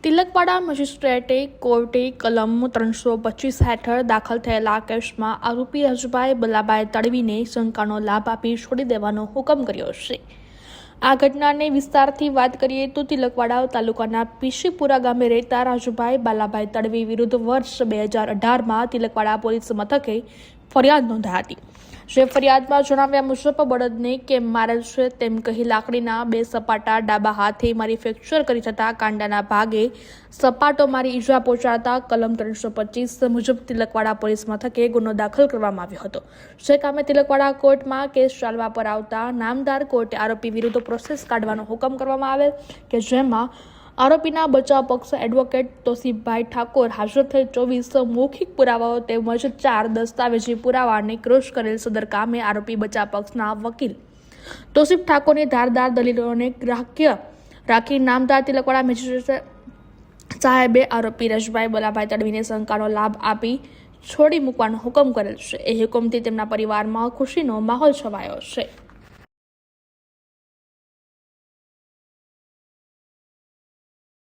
તિલકવાડા મેજિસ્ટ્રેટે કોર્ટે કલમ 325 હેઠળ દાખલ થયેલા કેસમાં આરોપી રાજભાઈ બલાભાઈ તડવીને શંકાનો લાભ આપી છોડી દેવાનો હુકમ કર્યો છે। આ ઘટનાને વિસ્તારથી વાત કરીએ તો તિલકવાડા તાલુકાના પીશીપુરા ગામે રહેતા રાજભાઈ બાલાભાઈ તડવી વિરુદ્ધ વર્ષ 2018માં તિલકવાડા પોલીસ મથકે ફરિયાદ નોંધાઈ હતી। જે ફરિયાદમાં જણાવ્યા મુજબ બળદને કેમ મારેલ છે તેમ કહી લાકડીના 2 સપાટા ડાબા હાથે મારી ફ્રેક્ચર કરી થતા કાંડાના ભાગે સપાટો મારી ઈજા પહોંચાડતા કલમ 325 મુજબ તિલકવાડા પોલીસ મથકે ગુનો દાખલ કરવામાં આવ્યો હતો। જે કામે તિલકવાડા કોર્ટમાં કેસ ચાલવા પર આવતા નામદાર કોર્ટે આરોપી વિરુદ્ધ પ્રોસેસ કાઢવાનો હુકમ કરવામાં આવેલ કે જેમાં આરોપીના બચાવ પક્ષ એડવોકેટ તોસીફભાઈ ઠાકોર હાજર થઈ 24 મૌખિક પુરાવાઓ તેમજ 4 દસ્તાવેજી પુરાવાને ક્રોસ કરેલ સદર કામે આરોપી બચાવ પક્ષના વકીલ તોસીફ ઠાકોરની ધારદાર દલીલોને ગ્રાહ્ય રાખી નામદાર તિલકવાડા મેજિસ્ટ્રેટ સાહેબે આરોપી રાજભાઈ બલાભાઈ તડવીને શંકાનો લાભ આપી છોડી મૂકવાનો હુકમ કરેલ છે। એ હુકમથી તેમના પરિવારમાં ખુશીનો માહોલ છવાયો છે।